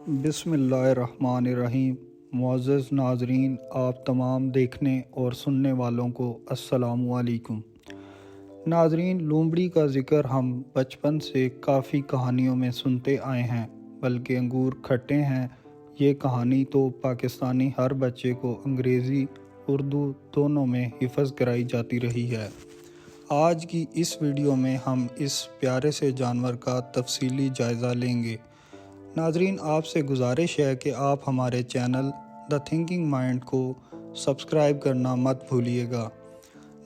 بسم اللہ الرحمن الرحیم۔ معزز ناظرین، آپ تمام دیکھنے اور سننے والوں کو السلام علیکم۔ ناظرین، لومڑی کا ذکر ہم بچپن سے کافی کہانیوں میں سنتے آئے ہیں، بلکہ انگور کھٹے ہیں یہ کہانی تو پاکستانی ہر بچے کو انگریزی اردو دونوں میں حفظ کرائی جاتی رہی ہے۔ آج کی اس ویڈیو میں ہم اس پیارے سے جانور کا تفصیلی جائزہ لیں گے۔ ناظرین، آپ سے گزارش ہے کہ آپ ہمارے چینل دا تھنکنگ مائنڈ کو سبسکرائب کرنا مت بھولیے گا۔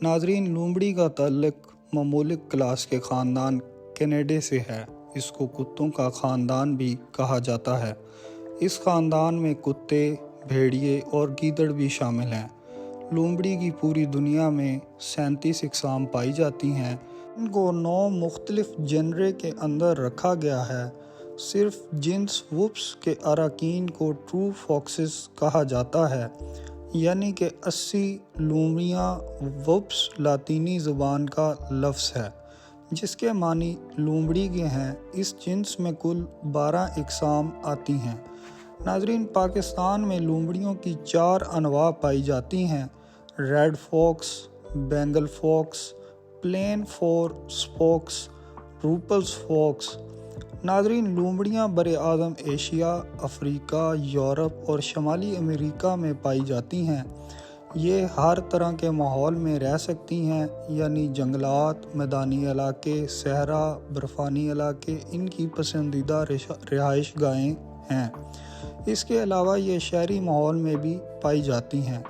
ناظرین، لومڑی کا تعلق ممالک کلاس کے خاندان کینیڈا سے ہے۔ اس کو کتوں کا خاندان بھی کہا جاتا ہے۔ اس خاندان میں کتے، بھیڑیے اور گیدڑ بھی شامل ہیں۔ لومڑی کی پوری دنیا میں 37 اقسام پائی جاتی ہیں۔ ان کو 9 مختلف جنرے کے اندر رکھا گیا ہے۔ صرف جنس وپس کے اراکین کو ٹرو فاکسز کہا جاتا ہے، یعنی کہ 80 لومڑیاں۔ وپس لاطینی زبان کا لفظ ہے جس کے معنی لومڑی کے ہیں۔ اس جنس میں کل 12 اقسام آتی ہیں۔ ناظرین، پاکستان میں لومڑیوں کی 4 انواع پائی جاتی ہیں: ریڈ فاکس، بینگل فاکس، پلین 4 اسپوکس، روپلز فاکس۔ ناظرین، لومڑیاں براعظم ایشیا، افریقہ، یورپ اور شمالی امریکہ میں پائی جاتی ہیں۔ یہ ہر طرح کے ماحول میں رہ سکتی ہیں، یعنی جنگلات، میدانی علاقے، صحرا، برفانی علاقے ان کی پسندیدہ رہائش گاہیں ہیں۔ اس کے علاوہ یہ شہری ماحول میں بھی پائی جاتی ہیں۔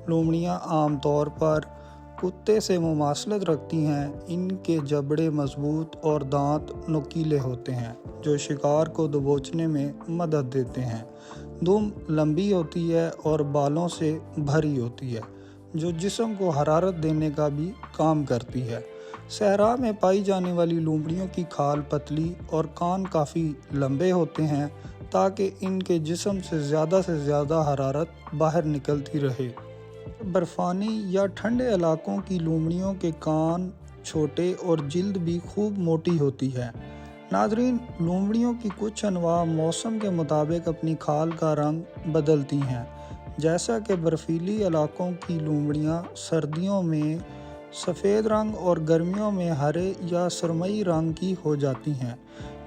لومڑیاں عام طور پر کتے سے مماثلت رکھتی ہیں۔ ان کے جبڑے مضبوط اور دانت نوکیلے ہوتے ہیں جو شکار کو دبوچنے میں مدد دیتے ہیں۔ دم لمبی ہوتی ہے اور بالوں سے بھری ہوتی ہے جو جسم کو حرارت دینے کا بھی کام کرتی ہے۔ صحرا میں پائی جانے والی لومڑیوں کی کھال پتلی اور کان کافی لمبے ہوتے ہیں تاکہ ان کے جسم سے زیادہ حرارت باہر نکلتی رہے۔ برفانی یا ٹھنڈے علاقوں کی لومڑیوں کے کان چھوٹے اور جلد بھی خوب موٹی ہوتی ہے۔ ناظرین، لومڑیوں کی کچھ انواع موسم کے مطابق اپنی کھال کا رنگ بدلتی ہیں، جیسا کہ برفیلی علاقوں کی لومڑیاں سردیوں میں سفید رنگ اور گرمیوں میں ہرے یا سرمئی رنگ کی ہو جاتی ہیں۔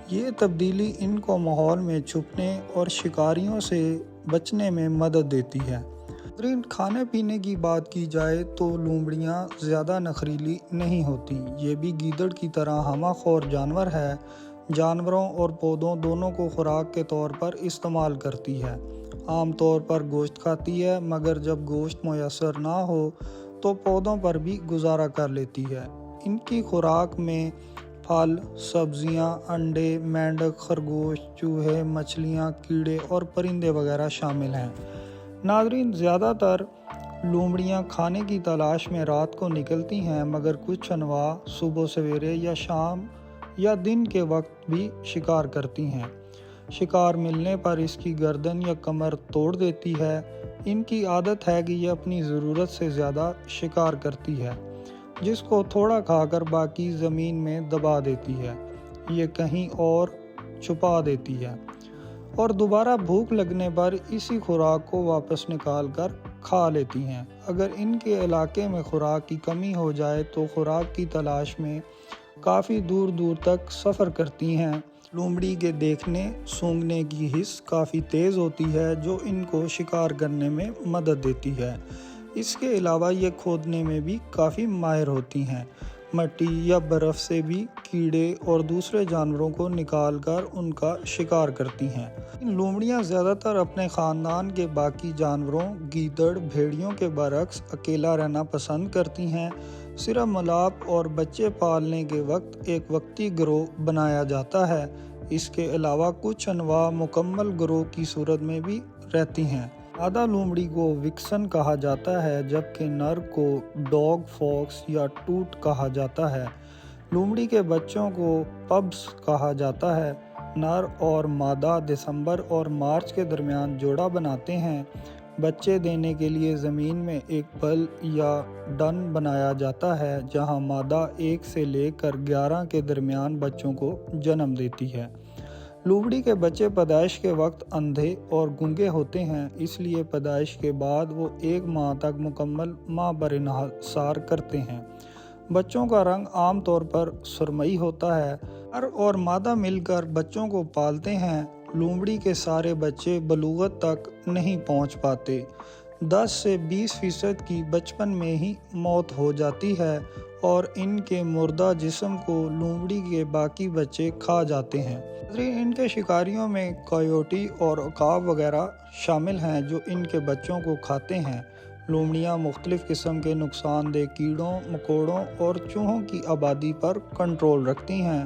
یہ تبدیلی ان کو ماحول میں چھپنے اور شکاریوں سے بچنے میں مدد دیتی ہے۔ ناظرین، کھانے پینے کی بات کی جائے تو لومڑیاں زیادہ نخریلی نہیں ہوتی۔ یہ بھی گیدڑ کی طرح ہمہ خور جانور ہے۔ جانوروں اور پودوں دونوں کو خوراک کے طور پر استعمال کرتی ہے۔ عام طور پر گوشت کھاتی ہے، مگر جب گوشت میسر نہ ہو تو پودوں پر بھی گزارا کر لیتی ہے۔ ان کی خوراک میں پھل، سبزیاں، انڈے، مینڈک، خرگوش، چوہے، مچھلیاں، کیڑے اور پرندے وغیرہ شامل ہیں۔ ناظرین، زیادہ تر لومڑیاں کھانے کی تلاش میں رات کو نکلتی ہیں، مگر کچھ انواع صبح سویرے یا شام یا دن کے وقت بھی شکار کرتی ہیں۔ شکار ملنے پر اس کی گردن یا کمر توڑ دیتی ہے۔ ان کی عادت ہے کہ یہ اپنی ضرورت سے زیادہ شکار کرتی ہے، جس کو تھوڑا کھا کر باقی زمین میں دبا دیتی ہے، یہ کہیں اور چھپا دیتی ہے اور دوبارہ بھوک لگنے پر اسی خوراک کو واپس نکال کر کھا لیتی ہیں۔ اگر ان کے علاقے میں خوراک کی کمی ہو جائے تو خوراک کی تلاش میں کافی دور تک سفر کرتی ہیں۔ لومڑی کے دیکھنے سونگھنے کی حس کافی تیز ہوتی ہے جو ان کو شکار کرنے میں مدد دیتی ہے۔ اس کے علاوہ یہ کھودنے میں بھی کافی ماہر ہوتی ہیں۔ مٹی یا برف سے بھی کیڑے اور دوسرے جانوروں کو نکال کر ان کا شکار کرتی ہیں۔ لومڑیاں زیادہ تر اپنے خاندان کے باقی جانوروں گیدڑ، بھیڑیوں کے برعکس اکیلا رہنا پسند کرتی ہیں۔ صرف ملاپ اور بچے پالنے کے وقت ایک وقتی گروہ بنایا جاتا ہے۔ اس کے علاوہ کچھ انواع مکمل گروہ کی صورت میں بھی رہتی ہیں۔ مادہ لومڑی کو وکسن کہا جاتا ہے، جبکہ نر کو ڈاگ فاکس یا ٹوٹ کہا جاتا ہے۔ لومڑی کے بچوں کو پبز کہا جاتا ہے۔ نر اور مادہ دسمبر اور مارچ کے درمیان جوڑا بناتے ہیں۔ بچے دینے کے لیے زمین میں ایک بل یا ڈن بنایا جاتا ہے جہاں مادہ 1 سے لے کر 11 کے درمیان بچوں کو جنم دیتی ہے۔ لومڑی کے بچے پیدائش کے وقت اندھے اور گونگے ہوتے ہیں، اس لیے پیدائش کے بعد وہ 1 ماہ تک مکمل ماں پر انحصار کرتے ہیں۔ بچوں کا رنگ عام طور پر سرمئی ہوتا ہے۔ نر اور مادہ مل کر بچوں کو پالتے ہیں۔ لومڑی کے سارے بچے بلوغت تک نہیں پہنچ پاتے۔ 10 سے 20% کی بچپن میں ہی موت ہو جاتی ہے اور ان کے مردہ جسم کو لومڑی کے باقی بچے کھا جاتے ہیں۔ ان کے شکاریوں میں کویوٹی اور عقاب وغیرہ شامل ہیں جو ان کے بچوں کو کھاتے ہیں۔ لومڑیاں مختلف قسم کے نقصان دہ کیڑوں، مکوڑوں اور چوہوں کی آبادی پر کنٹرول رکھتی ہیں۔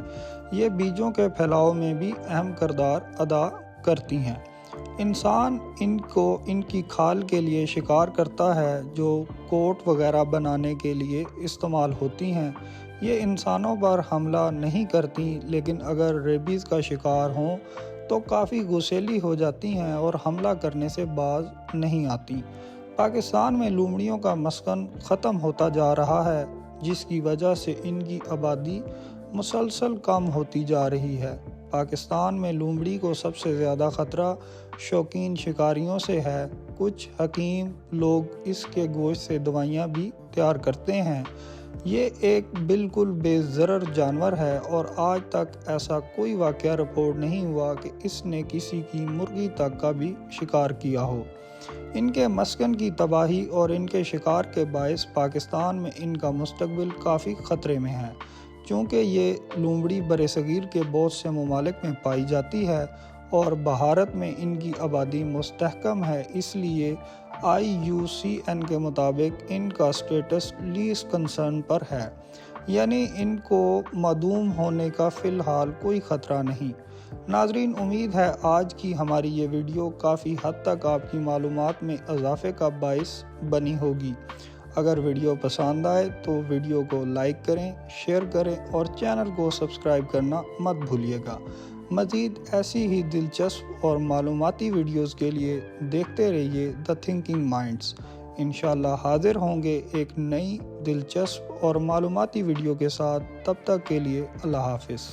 یہ بیجوں کے پھیلاؤ میں بھی اہم کردار ادا کرتی ہیں۔ انسان ان کو ان کی کھال کے لیے شکار کرتا ہے جو کوٹ وغیرہ بنانے کے لیے استعمال ہوتی ہیں۔ یہ انسانوں پر حملہ نہیں کرتی، لیکن اگر ریبیز کا شکار ہوں تو کافی غصیلی ہو جاتی ہیں اور حملہ کرنے سے باز نہیں آتی۔ پاکستان میں لومڑیوں کا مسکن ختم ہوتا جا رہا ہے، جس کی وجہ سے ان کی آبادی مسلسل کم ہوتی جا رہی ہے۔ پاکستان میں لومڑی کو سب سے زیادہ خطرہ شوقین شکاریوں سے ہے۔ کچھ حکیم لوگ اس کے گوشت سے دوائیاں بھی تیار کرتے ہیں۔ یہ ایک بالکل بے ضرر جانور ہے اور آج تک ایسا کوئی واقعہ رپورٹ نہیں ہوا کہ اس نے کسی کی مرغی تک کا بھی شکار کیا ہو۔ ان کے مسکن کی تباہی اور ان کے شکار کے باعث پاکستان میں ان کا مستقبل کافی خطرے میں ہے۔ چونکہ یہ لومڑی برصغیر کے بہت سے ممالک میں پائی جاتی ہے اور بھارت میں ان کی آبادی مستحکم ہے، اس لیے IUCN کے مطابق ان کا سٹیٹس لیسٹ کنسرن پر ہے، یعنی ان کو معدوم ہونے کا فی الحال کوئی خطرہ نہیں۔ ناظرین، امید ہے آج کی ہماری یہ ویڈیو کافی حد تک آپ کی معلومات میں اضافے کا باعث بنی ہوگی۔ اگر ویڈیو پسند آئے تو ویڈیو کو لائک کریں، شیئر کریں اور چینل کو سبسکرائب کرنا مت بھولیے گا۔ مزید ایسی ہی دلچسپ اور معلوماتی ویڈیوز کے لیے دیکھتے رہیے دی تھنکنگ مائنڈز۔ انشاءاللہ حاضر ہوں گے ایک نئی دلچسپ اور معلوماتی ویڈیو کے ساتھ۔ تب تک کے لیے اللہ حافظ۔